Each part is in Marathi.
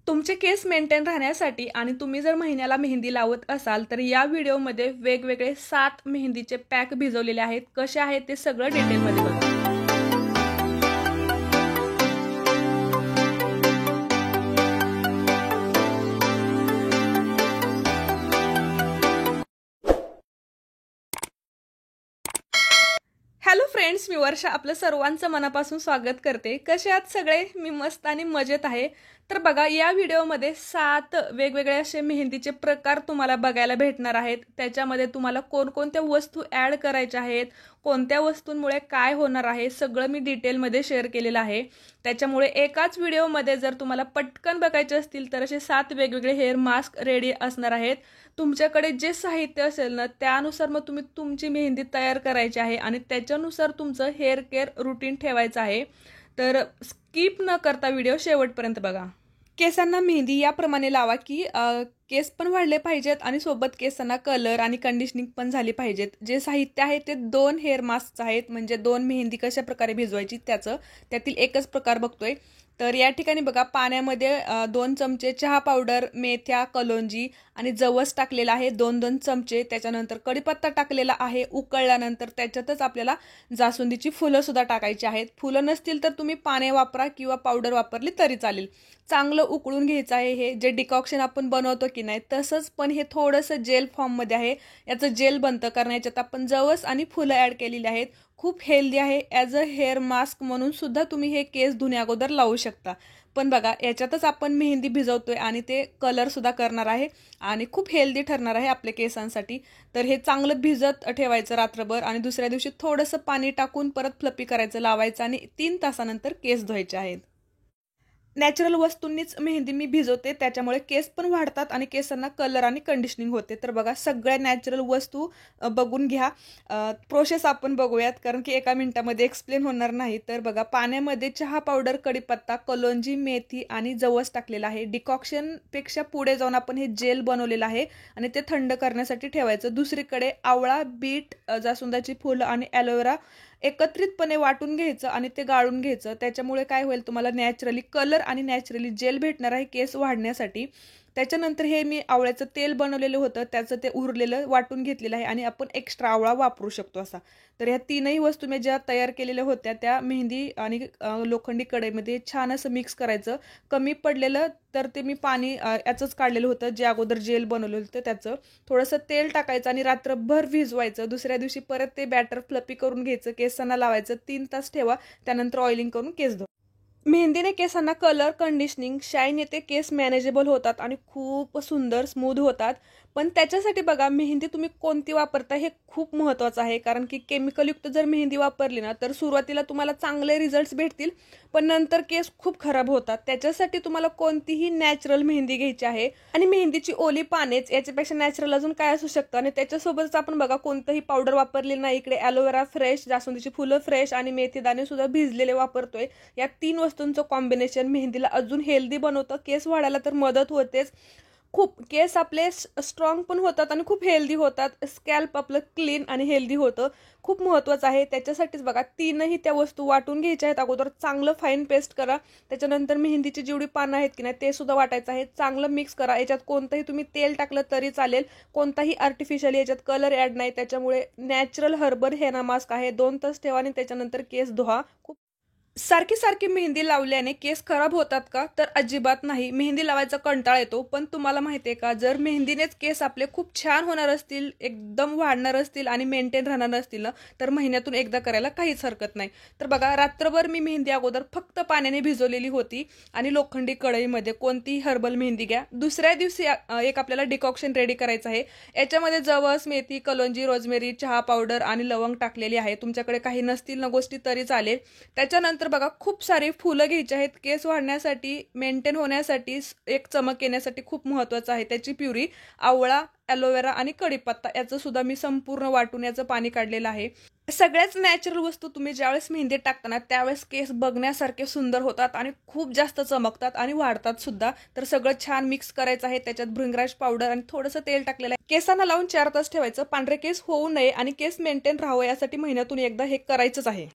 तुमचे केस मेंटेन राहण्यासाठी आणि तुम्ही जर महिन्याला मेहंदी लावत असाल तर या व्हिडिओमध्ये वेगवेगळे 7 मेहंदीचे पॅक भिजवलेले आहेत. कसे आहेत ते सगळं डिटेलमध्ये बघा. हॅलो फ्रेंड्स, मी वर्षा आपलं सर्वांचं मनापासून स्वागत करते. कसे आहात सगळे? मी मस्त आणि मजेत आहे. तर बघा, या व्हिडिओमध्ये 7 वेगवेगळे असे मेहंदीचे प्रकार तुम्हाला बघायला भेटणार आहेत. त्याच्यामध्ये तुम्हाला कोणकोणत्या वस्तू ॲड करायच्या आहेत, कोणत्या वस्तूंमुळे काय होणार आहे, सगळं मी डिटेलमध्ये शेअर केलेलं आहे. त्याच्यामुळे एकाच व्हिडिओमध्ये जर तुम्हाला पटकन बघायचे असतील तर असे 7 वेगवेगळे हेअर मास्क रेडी असणार आहेत. तुमच्याकडे जे साहित्य असेल ना त्यानुसार मग तुम्ही तुमची मेहंदी तयार करायची आहे आणि त्याच्यानुसार तुमचं हेअर केअर रुटीन ठेवायचं आहे. तर स्किप न करता व्हिडिओ शेवटपर्यंत बघा. केसांना मेहंदी याप्रमाणे लावा की केस पण वाढले पाहिजेत आणि सोबत केसांना कलर आणि कंडिशनिंग पण झाली पाहिजेत. जे साहित्य आहे ते 2 हेअर मास्क आहेत, म्हणजे 2 मेहंदी कशा प्रकारे भिजवायची त्यातील एकच प्रकार बघतोय. तर या ठिकाणी बघा, पाण्यामध्ये 2 चमचे चहा पावडर, मेथ्या, कलोंजी आणि जवस टाकलेला आहे 2-2 चमचे. त्याच्यानंतर कढीपत्ता टाकलेला आहे. उकळल्यानंतर त्याच्यातच आपल्याला जास्वंदीची फुलं सुद्धा टाकायची आहेत. फुलं नसतील तर तुम्ही पाणी वापरा किंवा पावडर वापरली तरी चालेल. चांगलं उकळून घ्यायचं आहे. हे जे डिकॉक्शन आपण बनवतो की नाही तसंच, पण हे थोडंसं जेल फॉर्ममध्ये आहे. याचं जेल बनतं कारण याच्यात आपण जवस आणि फुलं ॲड केलेली आहेत. खूप हेल्दी आहे. ॲज अ हेअर मास्क म्हणून सुद्धा तुम्ही हे केस धुण्या अगोदर लावू शकता. पण बघा, याच्यातच आपण मेहंदी भिजवतोय आणि ते कलर सुद्धा करणार आहे आणि खूप हेल्दी ठरणार आहे आपल्या केसांसाठी. तर हे चांगलं भिजत ठेवायचं रात्रभर आणि दुसऱ्या दिवशी थोडंसं पाणी टाकून परत फ्लपी करायचं, लावायचं आणि 3 तासानंतर केस धुवायचे आहेत. नॅचरल वस्तूंनीच मेहंदी मी भिजवते, त्याच्यामुळे केस पण वाढतात आणि केसांना कलर आणि कंडिशनिंग होते. तर बघा, सगळ्या नॅचरल वस्तू बघून घ्या. प्रोसेस आपण बघूयात कारण की एका मिनिटामध्ये एक्सप्लेन होणार नाही. तर बघा, पाण्यामध्ये चहा पावडर, कढीपत्ता, कलोंजी, मेथी आणि जवस टाकलेला आहे. डिकॉक्शनपेक्षा पुढे जाऊन आपण हे जेल बनवलेलं आहे आणि ते थंड करण्यासाठी ठेवायचं. दुसरीकडे आवळा, बीट, जास्वंदाची फुलं आणि ॲलोवेरा एकत्रितपणे वाटून घ्यायचं आणि ते गाळून घ्यायचं. त्याच्यामुळे काय होईल, तुम्हाला नॅचरली कलर आणि नॅचरली जेल भेटणार आहे केस वाढण्यासाठी. त्याच्यानंतर हे मी आवळ्याचं तेल बनवलेलं होतं, त्याचं ते उरलेलं वाटून घेतलेलं आहे आणि आपण एक्स्ट्रा आवळा वापरू शकतो असा. तर ह्या 3ही वस्तू मी ज्या तयार केलेल्या होत्या त्या मेहंदी आणि लोखंडी कढईमध्ये छान असं मिक्स करायचं. कमी पडलेलं तर ते मी पाणी याचंच काढलेलं होतं, जे अगोदर जेल बनवलेलं होतं त्याचं. थोडंसं तेल टाकायचं आणि रात्रभर भिजवायचं. दुसऱ्या दिवशी परत ते बॅटर फ्लपी करून घ्यायचं, केसांना लावायचं, 3 तास ठेवा. त्यानंतर ऑइलिंग करून केस धुवा. मेहंदीने केसांना कलर, कंडिशनिंग, शाईन येते, केस मॅनेजेबल होतात आणि खूप सुंदर स्मूथ होतात. पण त्याच्यासाठी बघा, मेहंदी तुम्ही कोणती वापरता हे खूप महत्त्वाचं आहे. कारण की केमिकलयुक्त जर मेहंदी वापरली ना तर सुरुवातीला तुम्हाला चांगले रिझल्ट्स भेटतील, पण नंतर केस खूप खराब होतात. त्याच्यासाठी तुम्हाला कोणतीही नॅचरल मेहंदी घ्यायची आहे आणि मेहंदीची ओली पानेच, याच्यापेक्षा नॅचरल अजून काय असू शकतं. आणि त्याच्यासोबतच आपण बघा, कोणतंही पावडर वापरलेलं नाही. इकडे ॲलोवेरा फ्रेश, जास्वंदीची फुलं फ्रेश आणि मेथी दाणे सुद्धा भिजलेले वापरतोय. या 3 वस्तूंचं कॉम्बिनेशन मेहंदीला अजून हेल्दी बनवतं. केस वाढायला तर मदत होतेच, खूप केस आपले स्ट्रॉंग पण होतात आणि खूप हेल्दी होतात. स्कॅल्प आपलं क्लीन आणि हेल्दी होतं. खूप महत्त्वाचं आहे. त्याच्यासाठीच बघा, 3ही त्या वस्तू वाटून घ्यायच्या आहेत. अगोदर चांगलं फाईन पेस्ट करा. त्याच्यानंतर मेहंदीची जेवढी पानं आहेत की नाही ते सुद्धा वाटायचं आहे. चांगलं मिक्स करा. याच्यात कोणतंही तुम्ही तेल टाकलं तरी चालेल, कोणताही आर्टिफिशियल याच्यात कलर ॲड नाही. त्याच्यामुळे नॅचरल हर्बल हेना मास्क आहे. 2 तास ठेवा आणि त्याच्यानंतर केस धुवा. सारखी सारखी मेहंदी लावल्याने केस खराब होतात का? तर अजिबात नाही. मेहंदी लावायचा कंटाळा येतो, पण तुम्हाला माहिती आहे का, जर मेहंदीनेच केस आपले खूप छान होणार असतील, एकदम वाढणार असतील आणि मेंटेन राहणार असतील ना तर महिन्यातून एकदा करायला काहीच हरकत नाही. तर बघा, रात्रभर मी मेहंदी अगोदर फक्त पाण्याने भिजवलेली होती आणि लोखंडी कढईमध्ये कोणतीही हर्बल मेहंदी घ्या. दुसऱ्या दिवशी एक आपल्याला डिकॉक्शन रेडी करायचं आहे. याच्यामध्ये जवस, मेथी, कलोंजी, रोजमेरी, चहा पावडर आणि लवंग टाकलेली आहे. तुमच्याकडे काही नसतील ना गोष्टी तरी चालेल. त्याच्यानंतर बघा, खूप सारी फुलं घ्यायची आहेत. केस वाढण्यासाठी, मेंटेन होण्यासाठी, एक चमक येण्यासाठी खूप महत्त्वाचं आहे. त्याची प्युरी आवळा, ॲलोवेरा आणि कढीपत्ता याचं सुद्धा मी संपूर्ण वाटून याचं पाणी काढलेलं आहे. सगळ्याच नॅचरल वस्तू तुम्ही ज्यावेळेस मेहंदी टाकताना त्यावेळेस केस बघण्यासारखे सुंदर होतात आणि खूप जास्त चमकतात आणि वाढतात सुद्धा. तर सगळं छान मिक्स करायचं आहे. त्याच्यात भृंगराज पावडर आणि थोडंसं तेल टाकलेलं आहे. केसांना लावून 4 तास ठेवायचं. पांढरे केस होऊ नये आणि केस मेंटेन राहावं यासाठी महिन्यातून एकदा हे करायचंच आहे.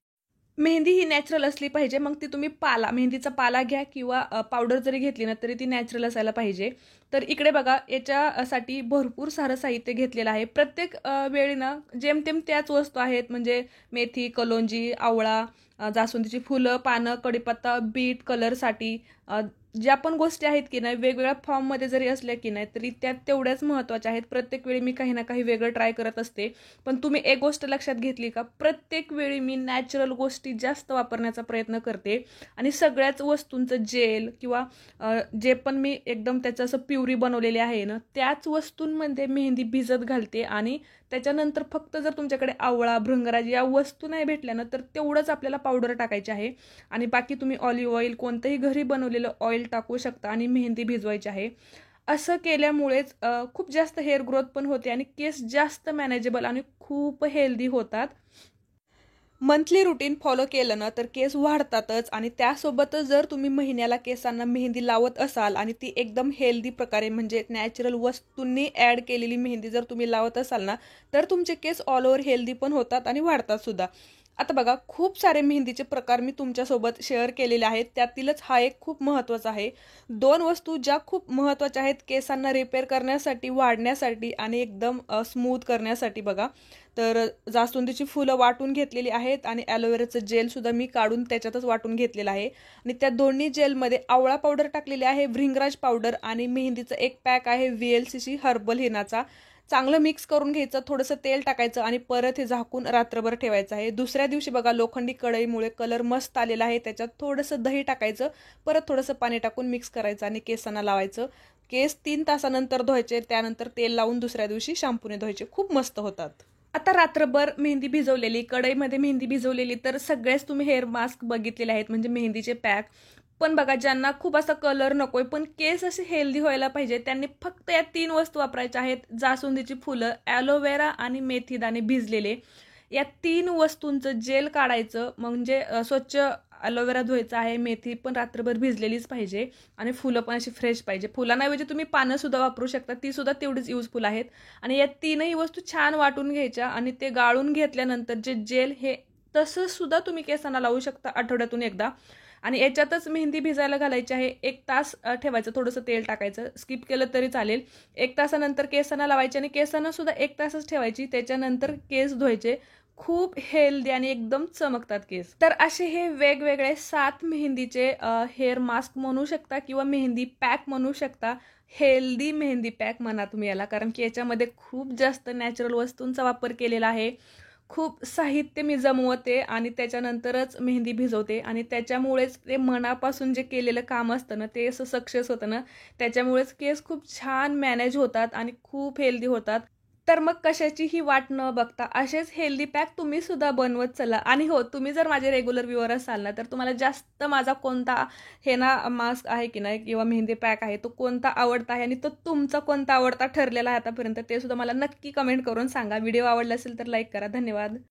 मेहंदी ही नॅचरल असली पाहिजे. मग ती तुम्ही मेहंदीचा पाला घ्या किंवा पावडर जरी घेतली ना तरी ती नॅचरल असायला पाहिजे. तर इकडे बघा याच्यासाठी भरपूर सारं साहित्य घेतलेलं आहे. प्रत्येक वेळी ना जेमतेम त्याच वस्तू आहेत, म्हणजे मेथी, कलोंजी, आवळा, जास्वंदीची फुलं, पानं, कढीपत्ता, बीट कलरसाठी ज्या पण गोष्टी आहेत की नाही वेगवेगळ्या फॉर्ममध्ये जरी असल्या की नाही तरी त्या तेवढ्याच महत्त्वाच्या आहेत. प्रत्येक वेळी मी काही ना काही वेगळं ट्राय करत असते. पण तुम्ही एक गोष्ट लक्षात घेतली का, प्रत्येक वेळी मी नॅचरल गोष्टी जास्त वापरण्याचा प्रयत्न करते आणि सगळ्याच वस्तूंचं जेल किंवा जे पण मी एकदम त्याचं असं प्युरी बनवलेली आहे ना त्याच वस्तूंमध्ये मेहंदी भिजत घालते. आणि त्याच्यानंतर फक्त जर तुमच्याकडे आवळा, भृंगराज या वस्तू नाही भेटल्या ना तर तेवढंच आपल्याला पावडर टाकायची आहे आणि बाकी तुम्ही ऑलिव्ह ऑइल, कोणतंही घरी बनवलेलं ऑइल टाकू शकता आणि मेहंदी भिजवायची आहे. असं केल्यामुळेच खूप जास्त हेअर ग्रोथ पण होते आणि केस जास्त मॅनेजेबल आणि खूप हेल्दी होतात. मंथली रुटीन फॉलो केलं ना तर केस वाढतातच आणि त्यासोबतच जर तुम्ही महिन्याला केसांना मेहंदी लावत असाल आणि ती एकदम हेल्दी प्रकारे म्हणजे नॅचरल वस्तूंनी ॲड केलेली मेहंदी जर तुम्ही लावत असाल ना तर तुमचे केस ऑल ओव्हर हेल्दी पण होतात आणि वाढतात सुद्धा. आता बघा खूप सारे मेहंदीचे प्रकार मी तुमच्यासोबत शेअर केलेले आहेत. त्यातीलच हा एक खूप महत्त्वाचा आहे. 2 वस्तू ज्या खूप महत्त्वाच्या आहेत केसांना रिपेअर करण्यासाठी, वाढण्यासाठी आणि एकदम स्मूथ करण्यासाठी बघा. तर जास्वंदीची फुलं वाटून घेतलेली आहेत आणि ॲलोवेराचं जेलसुद्धा मी काढून त्याच्यातच वाटून घेतलेलं आहे आणि त्या दोन्ही जेलमध्ये आवळा पावडर टाकलेली आहे, भृंगराज पावडर आणि मेहंदीचं एक पॅक आहे VLCC हर्बल हिनाचा. चांगलं मिक्स करून घ्यायचं, थोडंसं तेल टाकायचं आणि परत हे झाकून रात्रभर ठेवायचं आहे. दुसऱ्या दिवशी बघा लोखंडी कढईमुळे कलर मस्त आलेला आहे. त्याच्यात थोडंसं दही टाकायचं, परत थोडंसं पाणी टाकून मिक्स करायचं आणि केसांना लावायचं. केस 3 तासानंतर धुवायचे, त्यानंतर तेल लावून दुसऱ्या दिवशी शॅम्पूने धुवायचे. खूप मस्त होतात. आता रात्रभर मेहंदी भिजवलेली, कढईमध्ये मेहंदी भिजवलेली, तर सगळेच तुम्ही हेअर मास्क बघितलेले आहेत म्हणजे मेहंदीचे पॅक. पण बघा ज्यांना खूप असा कलर नकोय पण केस असे हेल्दी व्हायला पाहिजे त्यांनी फक्त या 3 वस्तू वापरायच्या आहेत. जास्वंदीची फुलं, ॲलोवेरा आणि मेथीदाणे भिजलेले. या 3 वस्तूंचं जेल काढायचं, म्हणजे स्वच्छ ॲलोवेरा धुवायचा आहे, मेथी पण रात्रभर भिजलेलीच पाहिजे आणि फुलं पण अशी फ्रेश पाहिजे. फुलांऐवजी तुम्ही पानंसुद्धा वापरू शकता, तीसुद्धा तेवढीच युजफुल आहेत. आणि या 3ही वस्तू छान वाटून घ्यायच्या आणि ते गाळून घेतल्यानंतर जे जेल हे तसंच सुद्धा तुम्ही केसांना लावू शकता आठवड्यातून एकदा. आणि याच्यातच मेहंदी भिजायला घालायची आहे. 1 तास ठेवायचं, थोडंसं तेल टाकायचं, स्किप केलं तरी चालेल. 1 तासानंतर केसांना लावायचे आणि केसांना सुद्धा 1 तासच ठेवायची. त्याच्यानंतर केस धुवायचे. खूप हेल्दी आणि एकदम चमकतात केस. तर असे हे वेगवेगळे 7 मेहंदीचे हेअर मास्क म्हणू शकता किंवा मेहंदी पॅक म्हणू शकता. हेल्दी मेहंदी पॅक म्हणा तुम्ही याला, कारण की याच्यामध्ये खूप जास्त नॅचरल वस्तूंचा वापर केलेला आहे. खूप साहित्य मी जमवते आणि त्याच्यानंतरच मेहंदी भिजवते आणि त्याच्यामुळेच ते मनापासून जे केलेलं काम असतं ना ते असं सक्सेस होतं ना, त्याच्यामुळेच केस खूप छान मॅनेज होतात आणि खूप हेल्दी होतात. तर मग कशाचीही वाट न बघता असेच हेल्दी पॅक तुम्ही सुद्धा बनवत चला. आणि हो, तुम्ही जर माझे रेग्युलर व्ह्यूअर असाल ना तर तुम्हाला जास्त माझा कोणता हेना मास्क आहे की नाही किंवा मेहंदी पॅक आहे तो कोणता आवडता आहे आणि तो तुमचा कोणता आवडता ठरलेला आहे आतापर्यंत ते सुद्धा मला नक्की कमेंट करून सांगा. व्हिडिओ आवडला असेल तर लाईक करा. धन्यवाद.